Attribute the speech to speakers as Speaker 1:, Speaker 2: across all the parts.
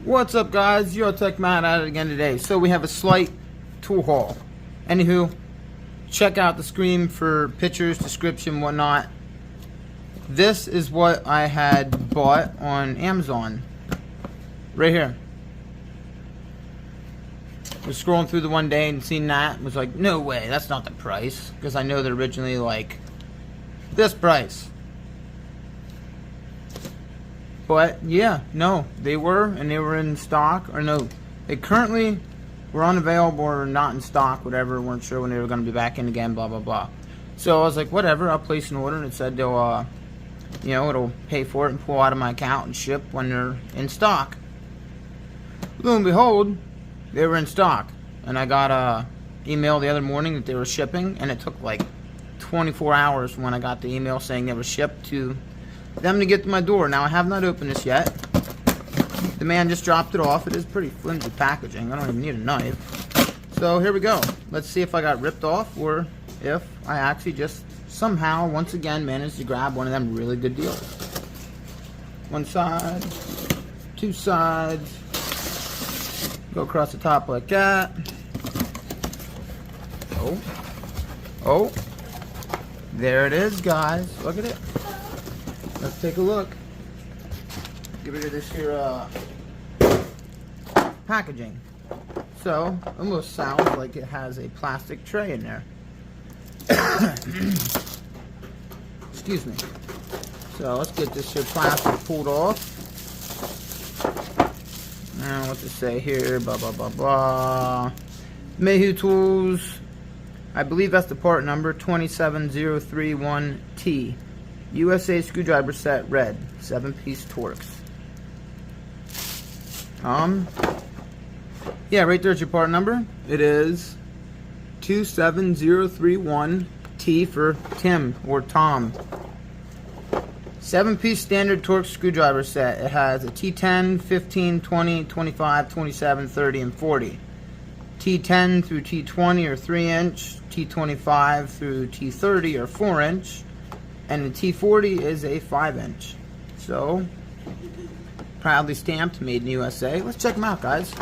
Speaker 1: What's up, guys? Eurotech Matt at it again today. So we have a slight tool haul. Anywho, check out the screen for pictures, description, whatnot. This is what I had bought on Amazon. Right here. Was scrolling through the one day and seen that. Was like, no way, that's not the price. Because I know they're originally like this price. But yeah, no, they were, and they were in stock, or no, they currently were unavailable or not in stock, whatever. Weren't sure when they were going to be back in again, blah blah blah. So I was like, whatever, I'll place an order, and it said they'll, it'll pay for it and pull out of my account and ship when they're in stock. Lo and behold, they were in stock, and I got a email the other morning that they were shipping, and it took like 24 hours from when I got the email saying they were shipped to them to get to my door. Now I have not opened this yet. The man just dropped it off. It is pretty flimsy packaging. I don't even need a knife. So here we go. Let's see if I got ripped off or if I actually just somehow once again managed to grab one of them really good deals. One side, two sides, go across the top like that. Oh, there it is, guys. Look at it. Let's take a look. Get rid of this here packaging. So, almost sounds like it has a plastic tray in there. Excuse me. So, let's get this here plastic pulled off. Now, what to say here? Blah, blah, blah, blah. Mayhew Tools. I believe that's the part number, 27031T. USA screwdriver set, red, 7-piece Torx. Yeah, right there's your part number. It is 27031T for Tim or Tom. 7-piece standard Torx screwdriver set. It has a T10, 15, 20, 25, 27, 30, and 40. T10 through T20 or 3-inch. T25 through T30 or 4-inch. And the T40 is a 5-inch. So, proudly stamped, made in USA. Let's check them out, guys.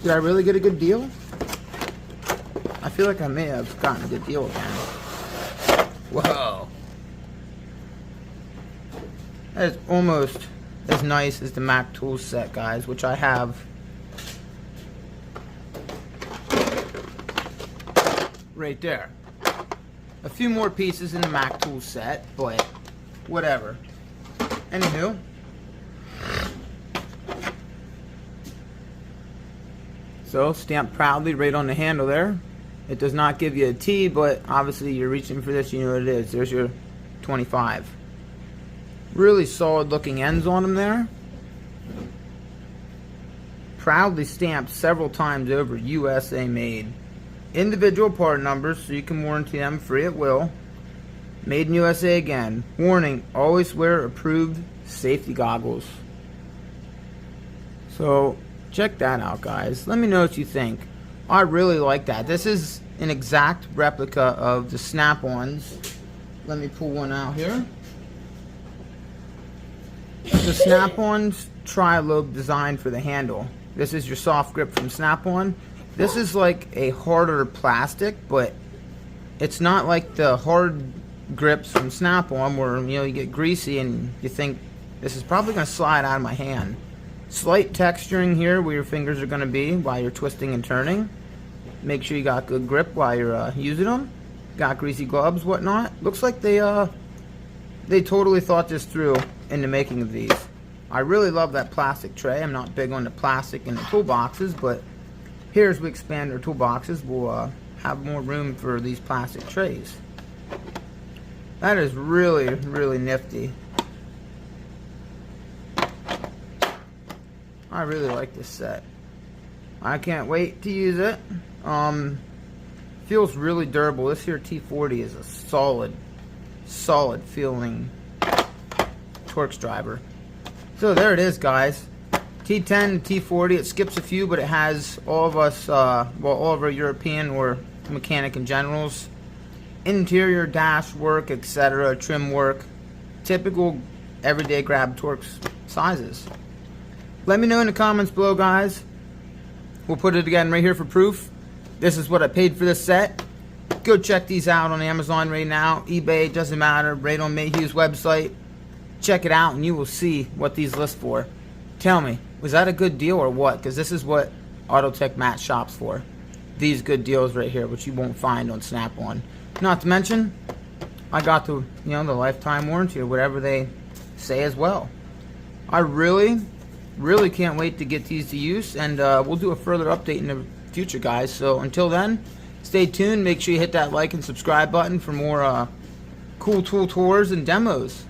Speaker 1: Did I really get a good deal? I feel like I may have gotten a good deal again. Whoa. That is almost as nice as the Mac Tools set, guys, which I have right there. A few more pieces in the Mac Tools set, but whatever. Anywho, so stamped proudly right on the handle there. It does not give you a T, but obviously you're reaching for this, you know what it is. There's your 25. Really solid looking ends on them there. Proudly stamped several times over, USA made. Individual part numbers, so you can warranty them free at will. Made in USA again. Warning, always wear approved safety goggles. So, check that out, guys. Let me know what you think. I really like that. This is an exact replica of the Snap-ons. Let me pull one out here. The Snap-on's tri-lobe design for the handle. This is your soft grip from Snap-on. This is like a harder plastic, but it's not like the hard grips from Snap-on where, you get greasy and you think this is probably going to slide out of my hand. Slight texturing here where your fingers are going to be while you're twisting and turning. Make sure you got good grip while you're using them. Got greasy gloves, whatnot. Looks like they totally thought this through in the making of these. I really love that plastic tray. I'm not big on the plastic in the toolboxes, but here, as we expand our toolboxes, we'll have more room for these plastic trays. That is really, really nifty. I really like this set. I can't wait to use it. Feels really durable. This here T40 is a solid feeling Torx driver. So there it is, guys. T10, T40, it skips a few, but it has all of us, all of our European or mechanic in generals, interior dash work, etc., trim work, typical everyday grab Torx sizes. Let me know in the comments below, guys. We'll put it again right here for proof. This is what I paid for this set. Go check these out on Amazon right now. eBay, doesn't matter. Right on Mayhew's website. Check it out and you will see what these list for. Tell me, was that a good deal or what? Because this is what Autotech Matt shops for. These good deals right here, which you won't find on Snap-on. Not to mention, I got the the lifetime warranty or whatever they say as well. I really can't wait to get these to use, and we'll do a further update in the future, guys. So until then, stay tuned. Make sure you hit that like and subscribe button for more cool tool tours and demos.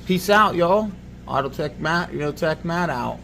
Speaker 1: Peace out, y'all. Autotech Matt, Tech Matt out.